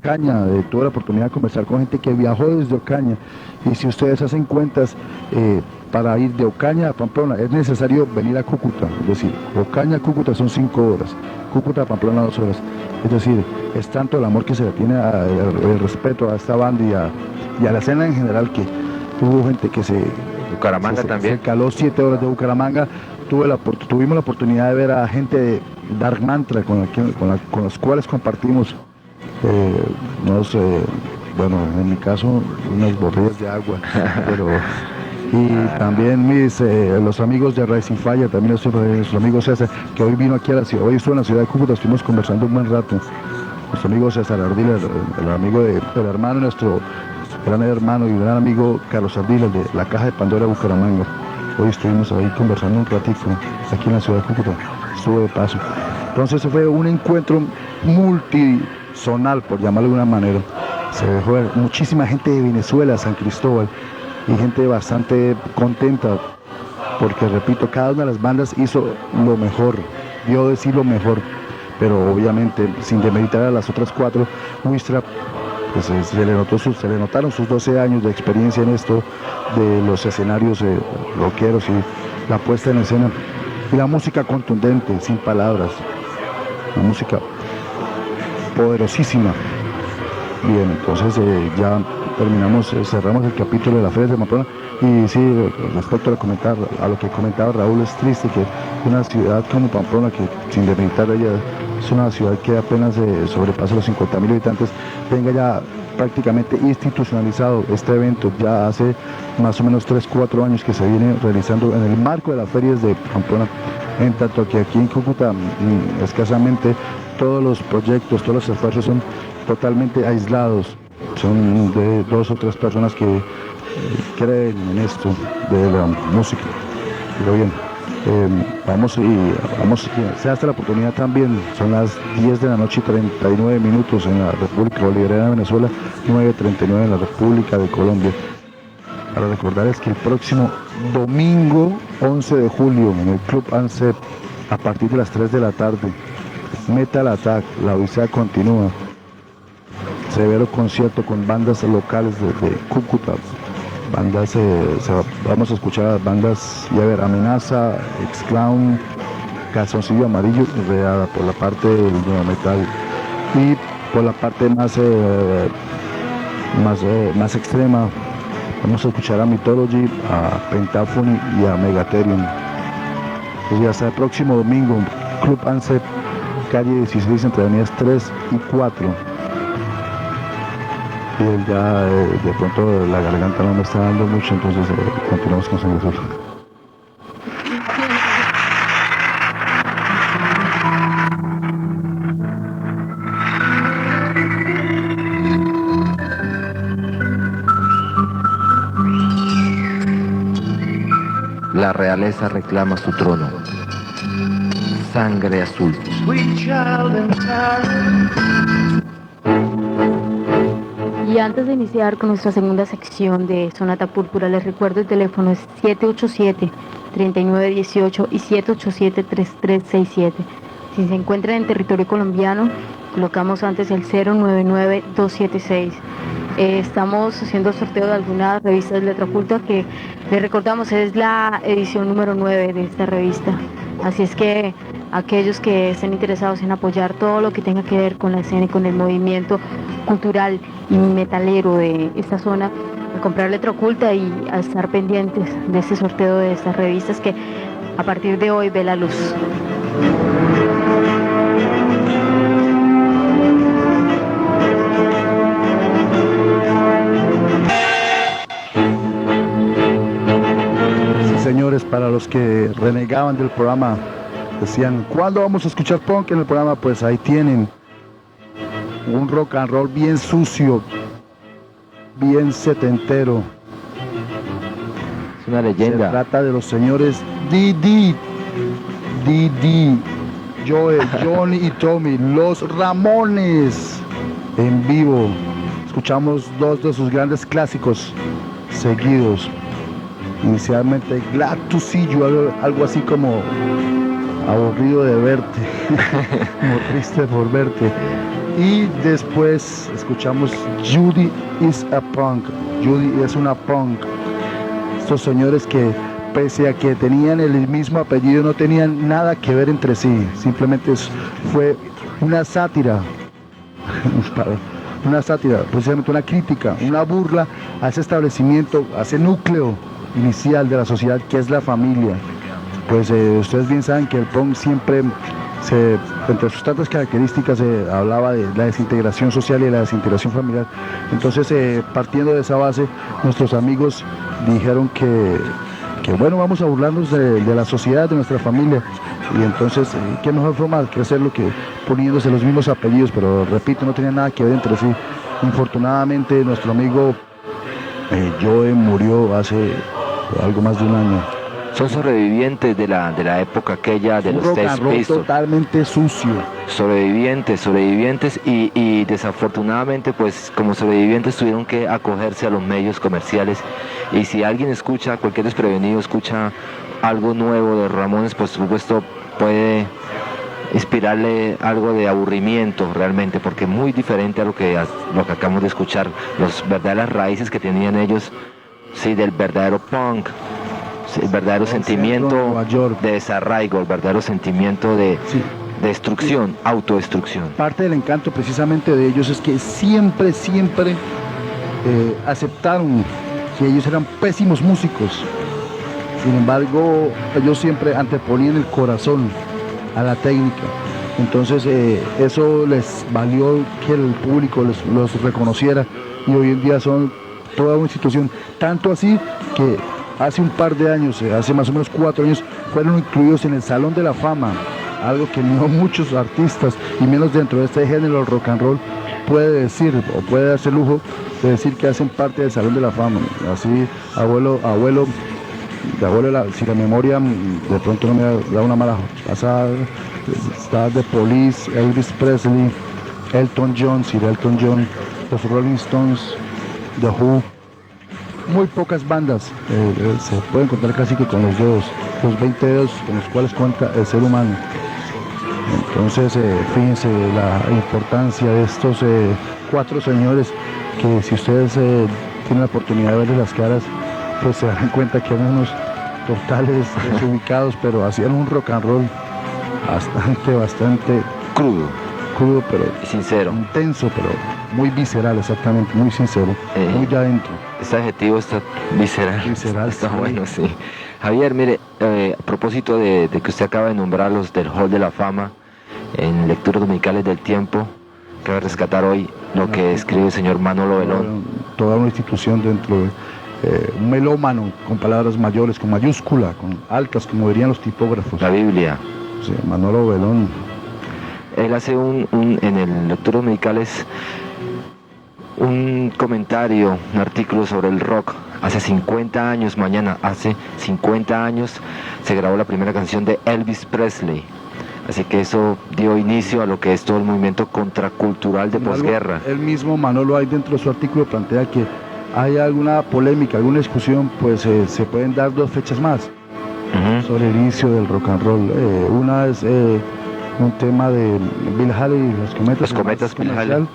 Ocaña, tuve la oportunidad de conversar con gente que viajó desde Ocaña, y si ustedes hacen cuentas, para ir de Ocaña a Pamplona es necesario venir a Cúcuta, es decir, Ocaña a Cúcuta son 5 horas, Cúcuta a Pamplona 2 horas, es decir, es tanto el amor que se le tiene, el respeto a esta banda y a la escena en general, que hubo gente que Bucaramanga también. se caló 7 horas de Bucaramanga. Tuvimos la oportunidad de ver a gente de Dark Mantra con los cuales compartimos bueno, en mi caso, unas botellas de agua, pero y también los amigos de Rising Fire, también nuestro amigo César, que hoy vino aquí a la ciudad, hoy estuvo en la ciudad de Cúcuta, estuvimos conversando un buen rato. Nuestro amigo César Ardila, el amigo del hermano, nuestro gran hermano y gran amigo Carlos Ardila, de la Caja de Pandora de Bucaramanga. Hoy estuvimos ahí conversando un ratito aquí en la ciudad de Cúcuta, estuvo de paso. Entonces fue un encuentro multisonal, por llamarlo de alguna manera. Se dejó ver muchísima gente de Venezuela, San Cristóbal, y gente bastante contenta, porque repito, cada una de las bandas hizo lo mejor, dio decir lo mejor, pero obviamente sin demeritar a las otras 4, Wistrap, pues se le notaron sus 12 años de experiencia en esto, de los escenarios rockeros y la puesta en escena, y la música contundente, sin palabras, la música poderosísima. Bien, entonces ya terminamos, cerramos el capítulo de la Feria de Pamplona. Y sí, respecto a lo que comentaba Raúl, es triste que una ciudad como Pamplona, que sin demeritar ella es una ciudad que apenas sobrepasa los 50.000 habitantes, tenga ya prácticamente institucionalizado este evento. Ya hace más o menos 3-4 años que se viene realizando en el marco de las ferias de Pamplona, en tanto que aquí en Cúcuta escasamente todos los proyectos, todos los esfuerzos son totalmente aislados, son de 2 o 3 personas que creen en esto de la música. Pero bien, se hace la oportunidad también, son las 10 de la noche y 39 minutos en la República Bolivariana de Venezuela, 9:39 en la República de Colombia. Para recordarles que el próximo domingo 11 de julio en el Club ANSEP, a partir de las 3 de la tarde, Metal Attack, la odisea continúa. Severo concierto con bandas locales de Cúcuta, bandas, vamos a escuchar a bandas, y a ver, Amenaza, Exclown, Calzoncillo Amarillo, rodeada por la parte del neometal, y por la parte más extrema vamos a escuchar a Mythology, a Pentaphony y a Megatherium. Pues hasta el próximo domingo, Club ANSEP, calle 16 entre avenidas 3 y 4. Y ya de pronto la garganta no me está dando mucho, entonces continuamos con Sangre Azul. La realeza reclama su trono. Sangre Azul. Y antes de iniciar con nuestra segunda sección de Sonata Púrpura, les recuerdo el teléfono es 787-3918 y 787-3367. Si se encuentran en territorio colombiano, colocamos antes el 099-276. Estamos haciendo sorteo de algunas revistas de letra oculta que les recordamos es la edición número 9 de esta revista. Así es que aquellos que estén interesados en apoyar todo lo que tenga que ver con la escena y con el movimiento cultural y metalero de esta zona, a comprar letra oculta y a estar pendientes de este sorteo de estas revistas que a partir de hoy ve la luz. Señores, para los que renegaban del programa, decían, ¿cuándo vamos a escuchar punk en el programa? Pues ahí tienen un rock and roll bien sucio, bien setentero. Es una leyenda. Se trata de los señores Didi, Joel, Johnny y Tommy, los Ramones, en vivo. Escuchamos 2 de sus grandes clásicos seguidos. Inicialmente Glad to See You, algo así como aburrido de verte, como triste por verte. Y después escuchamos Judy is a Punk. Judy es una punk. Estos señores que, pese a que tenían el mismo apellido, no tenían nada que ver entre sí. Simplemente fue una sátira, precisamente una crítica, una burla a ese establecimiento, a ese núcleo inicial de la sociedad que es la familia. Pues ustedes bien saben que el punk siempre, entre sus tantas características, hablaba de la desintegración social y de la desintegración familiar. Entonces, partiendo de esa base, nuestros amigos dijeron que bueno, vamos a burlarnos de la sociedad, de nuestra familia. Y entonces, ¿qué mejor forma que hacerlo que poniéndose los mismos apellidos? Pero repito, no tenía nada que ver entre sí. Infortunadamente, nuestro amigo Joe murió hace algo más de un año. Son sobrevivientes de la época aquella de los Sex Pistols. Totalmente sucio. Sobrevivientes y desafortunadamente, pues como sobrevivientes tuvieron que acogerse a los medios comerciales. Y si alguien escucha, cualquier desprevenido escucha algo nuevo de Ramones, pues por supuesto puede inspirarle algo de aburrimiento realmente, porque muy diferente a lo que acabamos de escuchar, las verdaderas raíces que tenían ellos, sí, del verdadero punk. El verdadero sentimiento de desarraigo, el verdadero sentimiento de destrucción, autodestrucción. Parte del encanto precisamente de ellos es que siempre aceptaron que ellos eran pésimos músicos. Sin embargo, ellos siempre anteponían el corazón a la técnica. Entonces eso les valió que el público los reconociera, y hoy en día son toda una institución. Tanto así que hace un par de años, hace más o menos 4 años, fueron incluidos en el Salón de la Fama, algo que no muchos artistas, y menos dentro de este género, el rock and roll, puede decir, o puede darse el lujo de decir que hacen parte del Salón de la Fama. Así, abuelo, si la memoria de pronto no me da una mala pasada, está The Police, Elvis Presley, Elton John, Sir Elton John, los Rolling Stones, The Who. Muy pocas bandas se pueden contar casi que con los dedos, los 20 dedos con los cuales cuenta el ser humano. Entonces, fíjense la importancia de estos 4 señores, que si ustedes tienen la oportunidad de verles las caras, pues se dan cuenta que eran unos totales desubicados, pero hacían un rock and roll bastante crudo, pero sincero, intenso, pero muy visceral, exactamente, muy sincero, muy de adentro. Este adjetivo está visceral, está sí. Bueno, sí. Javier, mire, a propósito de que usted acaba de nombrar los del Hall de la Fama en Lecturas Dominicales del Tiempo, cabe rescatar hoy lo que escribe el señor Manolo Belón. Toda una institución dentro de un melómano, con palabras mayores, con mayúscula, con altas, como dirían los tipógrafos. La Biblia. Sí, Manolo Belón. Él hace en el Lecturas Dominicales un comentario, un artículo sobre el rock. Hace 50 años, hace 50 años se grabó la primera canción de Elvis Presley. Así que eso dio inicio a lo que es todo el movimiento contracultural de posguerra. Él mismo, Manolo, ahí dentro de su artículo plantea que hay alguna polémica, alguna discusión, pues se pueden dar 2 fechas más sobre el inicio del rock and roll. Una es un tema de Bill Haley, Los Cometas Bill Haley,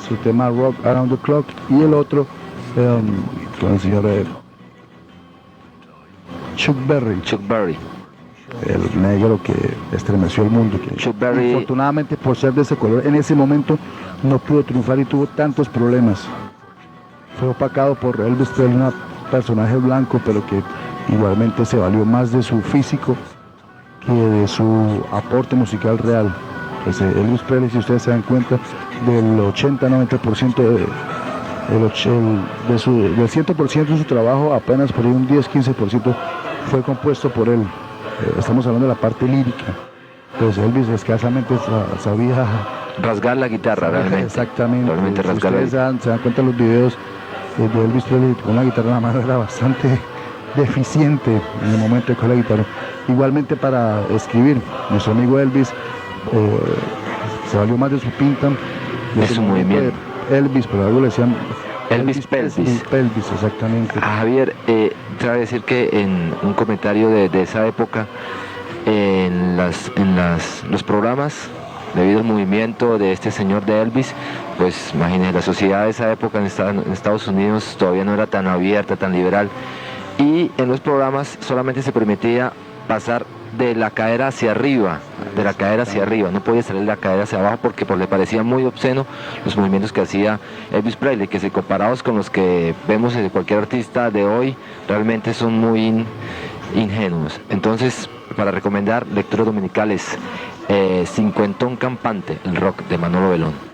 su tema Rock Around the Clock, y el otro con el señor Chuck Berry, el negro que estremeció el mundo, que Chuck Berry, infortunadamente por ser de ese color en ese momento no pudo triunfar y tuvo tantos problemas. Fue opacado por Elvis Presley, un personaje blanco, pero que igualmente se valió más de su físico que de su aporte musical real. Pues Elvis Presley, si ustedes se dan cuenta, del 80-90% del 100% de su trabajo, apenas por ahí un 10-15% fue compuesto por él. Estamos hablando de la parte lírica. Pues Elvis escasamente sabía rasgar la guitarra, realmente. Exactamente. Realmente rasgar. Ustedes se dan cuenta, los videos de Elvis Presley con la guitarra en la mano era bastante deficiente en el momento de coger la guitarra. Igualmente para escribir, nuestro amigo Elvis se valió más de su pinta, de su movimiento. Elvis, pero algo le decían Elvis Pelvis. Pelvis, exactamente. Javier, te voy a decir que en un comentario de esa época, los programas, debido al movimiento de este señor de Elvis. Pues imagínense, la sociedad de esa época en Estados Unidos todavía no era tan abierta, tan liberal, y en los programas solamente se permitía pasar de la cadera hacia arriba, no podía salir de la cadera hacia abajo porque pues, le parecía muy obsceno los movimientos que hacía Elvis Presley, que si comparados con los que vemos de cualquier artista de hoy, realmente son muy ingenuos. Entonces, para recomendar lecturas dominicales, Cincuentón Campante, el rock de Manolo Belón.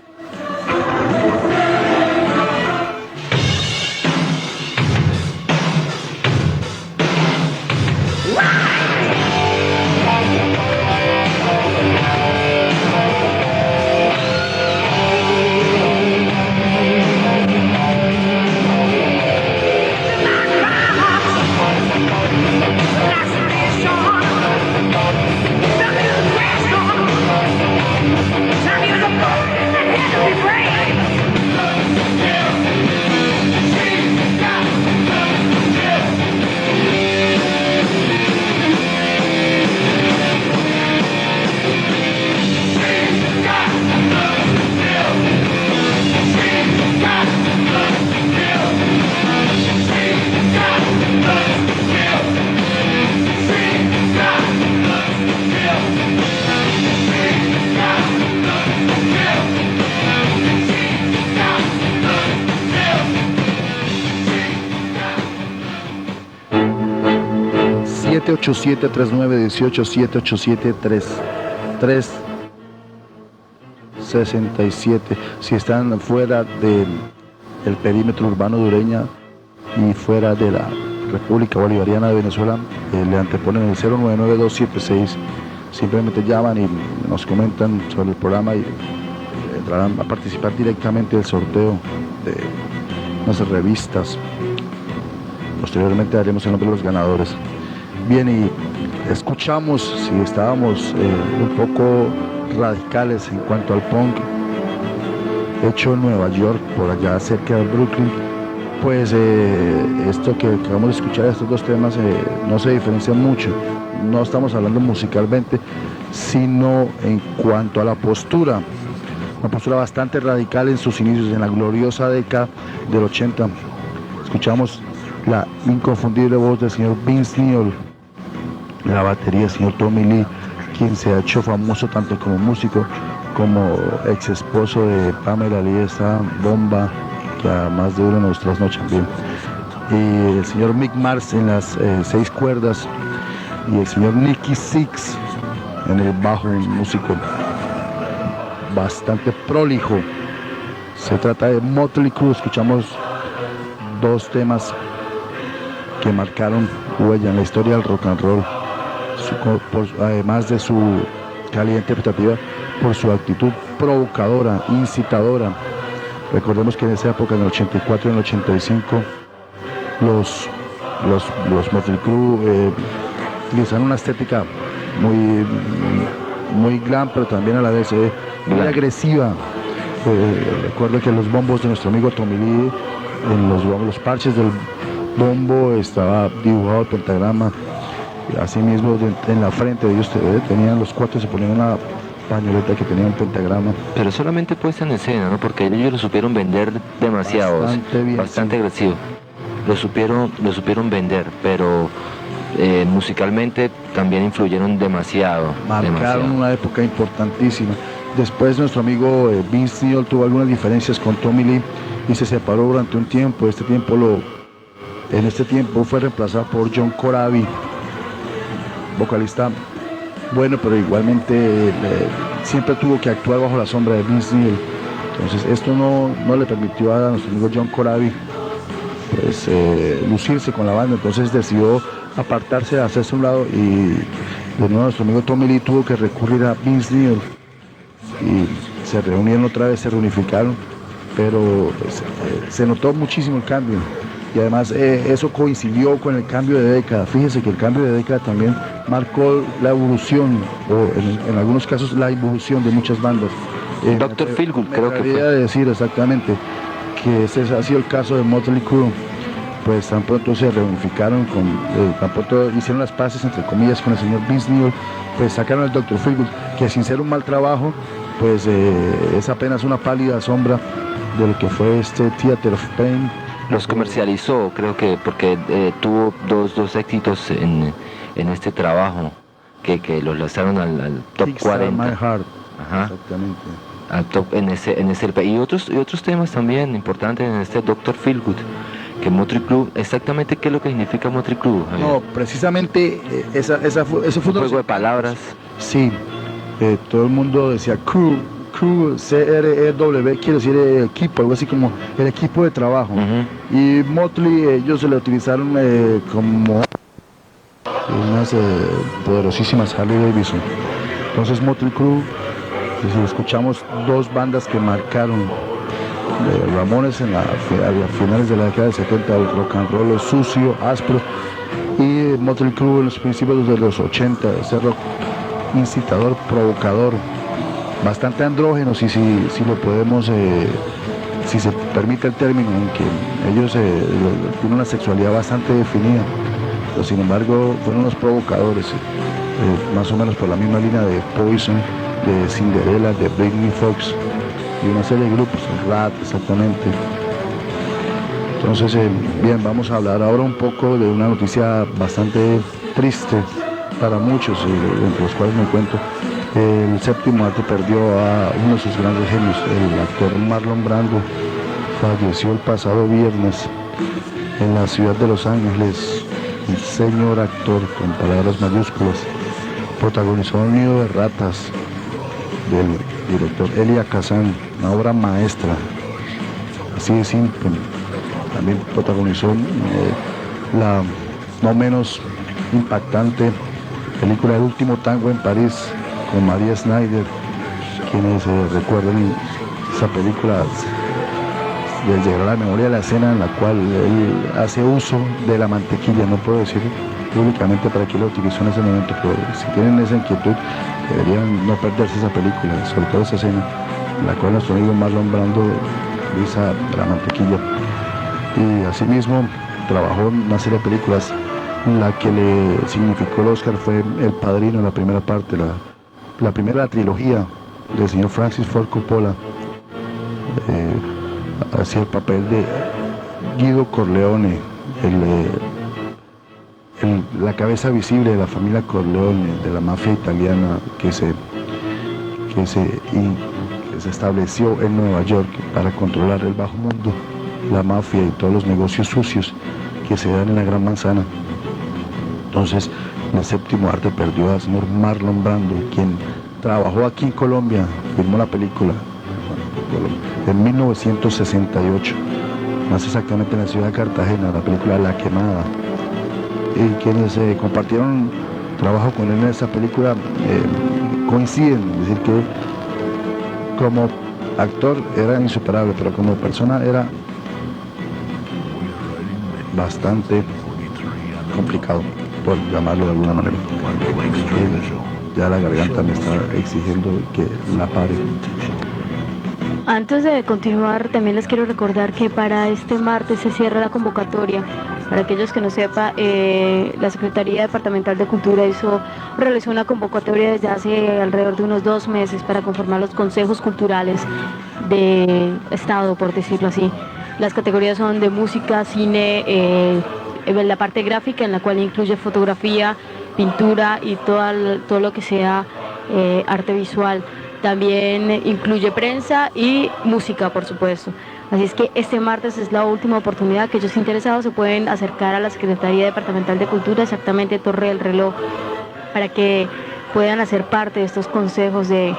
(787-3918, 787-3367). Si están fuera del perímetro urbano de Ureña y fuera de la República Bolivariana de Venezuela, le anteponen el 099-276. Simplemente llaman y nos comentan sobre el programa y entrarán a participar directamente del sorteo de unas revistas. Posteriormente daremos el nombre de los ganadores. Bien, y escuchamos, si estábamos un poco radicales en cuanto al punk hecho en Nueva York, por allá cerca de Brooklyn, pues esto que acabamos de escuchar, estos dos temas no se diferencian mucho. No estamos hablando musicalmente, sino en cuanto a la postura. Una postura bastante radical en sus inicios, en la gloriosa década del 80. Escuchamos la inconfundible voz del señor Vince Neil, la batería del señor Tommy Lee, quien se ha hecho famoso tanto como músico como ex esposo de Pamela Lee, esta bomba que además de uno nos trasnocha bien. Y el señor Mick Mars en las 6 cuerdas y el señor Nicky Six en el bajo, un músico bastante prolijo. Se trata de Motley Crue. Escuchamos dos temas que marcaron huella en la historia del rock and roll, además de su calidad interpretativa, por su actitud provocadora, incitadora. Recordemos que en esa época, en el 84 y en el 85, los Motley Crue utilizaron una estética muy glam, pero también a la vez muy agresiva. Recuerdo que los bombos de nuestro amigo Tommy Lee, en los parches del bombo estaba dibujado el pentagrama. Así mismo en la frente de ellos tenían los cuatro, se ponían una pañoleta que tenía un pentagrama. Pero solamente puesta en escena, ¿no? Porque ellos lo supieron vender demasiado, bastante agresivo. Lo supieron vender, pero musicalmente también influyeron demasiado. Marcaron una época importantísima. Después nuestro amigo Vince Neil tuvo algunas diferencias con Tommy Lee y se separó durante un tiempo. En este tiempo fue reemplazado por John Corabi, vocalista bueno, pero igualmente siempre tuvo que actuar bajo la sombra de Vince Neil. Entonces esto no le permitió a nuestro amigo John Corabi pues lucirse con la banda. Entonces decidió apartarse, hacerse a un lado, y de nuevo nuestro amigo Tommy Lee tuvo que recurrir a Vince Neil y se reunieron otra vez, se reunificaron, pero pues, se notó muchísimo el cambio. Y además eso coincidió con el cambio de década. Fíjese que el cambio de década también marcó la evolución, o en algunos casos la evolución de muchas bandas. Dr. Feelgood, creo que fue. Quería decir exactamente que ese ha sido el caso de Motley Crue. pues tan pronto se reunificaron, tan pronto hicieron las paces, entre comillas, con el señor Vince Neil, pues sacaron al Dr. Feelgood, que sin ser un mal trabajo, pues es apenas una pálida sombra de lo que fue este Theater of Pain. Los comercializó, creo que porque tuvo dos éxitos en este trabajo que los lanzaron al top Kickstart 40. My Heart. Ajá. Exactamente. Al top en ese y otros temas también importantes en este Dr. Feelgood, que Motley Crue, exactamente qué es lo que significa Motley Crue, Javier? No, precisamente ese fue un juego de palabras. Sí, todo el mundo decía Crue, C-R-E-W, quiere decir equipo, algo así como el equipo de trabajo. Y Motley, ellos se lo utilizaron como unas poderosísimas Harley Davidson. Entonces Motley Crue, si escuchamos dos bandas que marcaron Ramones a finales de la década de 70, el rock and roll sucio, áspero, y Motley Crue en los principios de los 80, ese rock incitador, provocador, bastante andrógeno, si lo podemos, si se permite el término, en que ellos tienen una sexualidad bastante definida, pero sin embargo fueron los provocadores, más o menos por la misma línea de Poison, de Cinderella, de Britney Fox y una serie de grupos, Rat, exactamente. Entonces, bien, vamos a hablar ahora un poco de una noticia bastante triste para muchos, entre los cuales me encuentro. El séptimo arte perdió a uno de sus grandes genios, el actor Marlon Brando. Falleció el pasado viernes en la ciudad de Los Ángeles. El señor actor, con palabras mayúsculas, protagonizó Un nido de ratas, del director Elia Kazan, una obra maestra, así de simple. También protagonizó la no menos impactante película El último tango en París, con María Schneider. Quienes recuerdan esa película, les llegará a la memoria la escena en la cual él hace uso de la mantequilla. No puedo decir públicamente para qué lo utilizó en ese momento, pero si tienen esa inquietud deberían no perderse esa película, sobre todo esa escena en la cual nuestro amigo Marlon Brando utiliza la mantequilla. Y asimismo trabajó en una serie de películas. La que le significó el Oscar fue El Padrino, la primera parte, la primera de la trilogía del señor Francis Ford Coppola. Hacía el papel de Guido Corleone, la cabeza visible de la familia Corleone, de la mafia italiana que se estableció en Nueva York para controlar el bajo mundo, la mafia y todos los negocios sucios que se dan en la Gran Manzana. Entonces, el séptimo arte perdió al señor Marlon Brando, quien trabajó aquí en Colombia, filmó la película en 1968, más exactamente en la ciudad de Cartagena, la película La Quemada. Y quienes compartieron trabajo con él en esta película coinciden, es decir, que como actor era insuperable, pero como persona era bastante complicado, por llamarlo de alguna manera. Ya la garganta me está exigiendo que la pare. Antes de continuar, también les quiero recordar que para este martes se cierra la convocatoria. Para aquellos que no sepan, la Secretaría Departamental de Cultura realizó una convocatoria desde hace alrededor de unos 2 meses para conformar los consejos culturales de Estado, por decirlo así. Las categorías son de música, cine, la parte gráfica, en la cual incluye fotografía, pintura y todo lo que sea arte visual. También incluye prensa y música, por supuesto. Así es que este martes es la última oportunidad. Aquellos interesados se pueden acercar a la Secretaría Departamental de Cultura, exactamente Torre del Reloj, para que puedan hacer parte de estos consejos de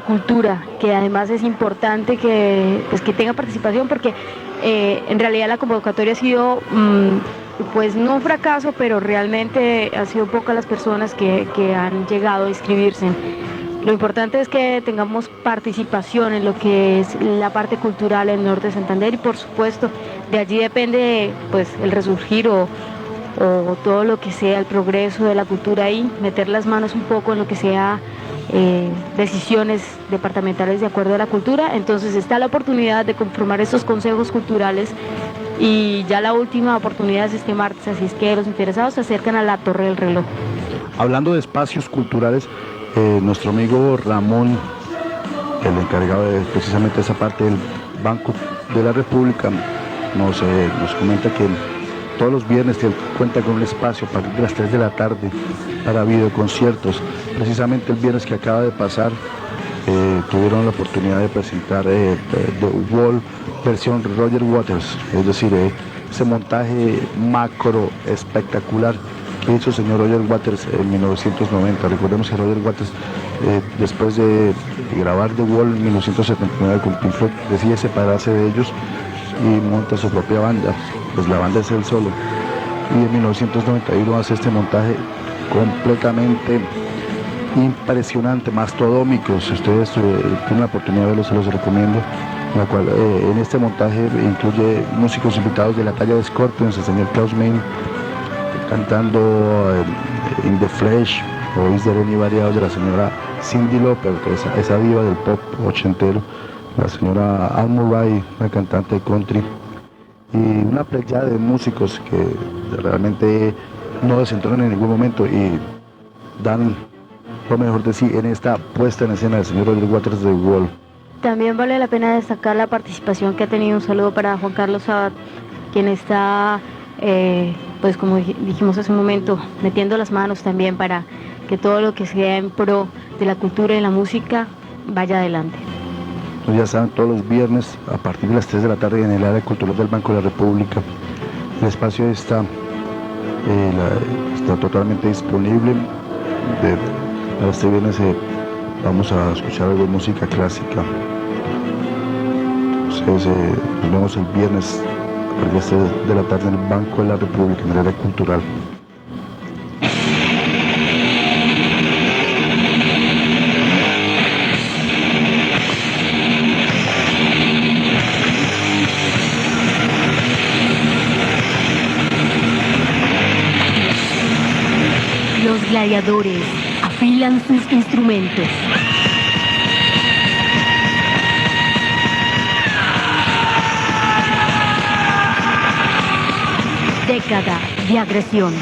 cultura, que además es importante que tenga participación, porque en realidad la convocatoria ha sido pues no un fracaso, pero realmente han sido pocas las personas que han llegado a inscribirse. Lo importante es que tengamos participación en lo que es la parte cultural en el norte de Santander, y por supuesto de allí depende pues el resurgir o todo lo que sea el progreso de la cultura, y meter las manos un poco en lo que sea decisiones departamentales de acuerdo a la cultura. Entonces está la oportunidad de conformar estos consejos culturales y ya la última oportunidad es este martes, así es que los interesados se acercan a la Torre del Reloj. Hablando de espacios culturales, nuestro amigo Ramón, el encargado de precisamente esa parte del Banco de la República, nos comenta que todos los viernes que cuenta con un espacio a partir de las 3 de la tarde para videoconciertos. Precisamente el viernes que acaba de pasar tuvieron la oportunidad de presentar The Wall versión Roger Waters, es decir, ese montaje macro espectacular que hizo el señor Roger Waters en 1990. Recordemos que Roger Waters, después de grabar The Wall en 1979 con Pink Floyd, decide separarse de ellos y monta su propia banda, pues la banda es él solo, y en 1991 hace este montaje completamente impresionante, mastodómico. Si ustedes tienen la oportunidad de verlo, se los recomiendo, en la cual en este montaje incluye músicos invitados de la talla de Scorpions, el señor Klaus Meine cantando In the Flesh o Is There Anybody Else de la señora Cyndi Lauper, esa diva del pop ochentero, la señora Anne Murray, una cantante de country, y una plejada de músicos que realmente no desentonan en ningún momento y dan lo mejor de sí en esta puesta en escena del señor Roger Waters de The Wall. También vale la pena destacar la participación que ha tenido. Un saludo para Juan Carlos Sabat, quien está, pues como dijimos hace un momento, metiendo las manos también para que todo lo que sea en pro de la cultura y la música vaya adelante. Ya saben, todos los viernes a partir de las 3 de la tarde en el área cultural del Banco de la República. El espacio está totalmente disponible. Para este viernes vamos a escuchar algo de música clásica. Entonces nos vemos el viernes a partir de las 3 de la tarde en el Banco de la República, en el área cultural. Los gladiadores afilan sus instrumentos. Década de agresión.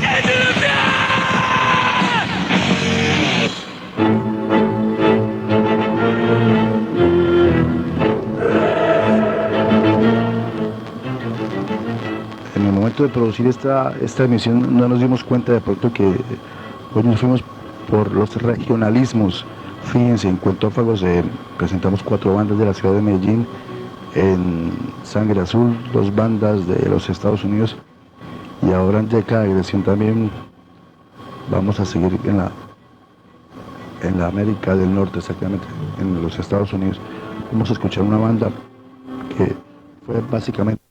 En el momento de producir esta emisión no nos dimos cuenta de pronto que hoy nos fuimos por los regionalismos. Fíjense, en Cuentófagos presentamos 4 bandas de la ciudad de Medellín, en Sangre Azul 2 bandas de los Estados Unidos, y ahora en Década de Agresión también vamos a seguir en la América del Norte, exactamente, en los Estados Unidos. Vamos a escuchar una banda que fue básicamente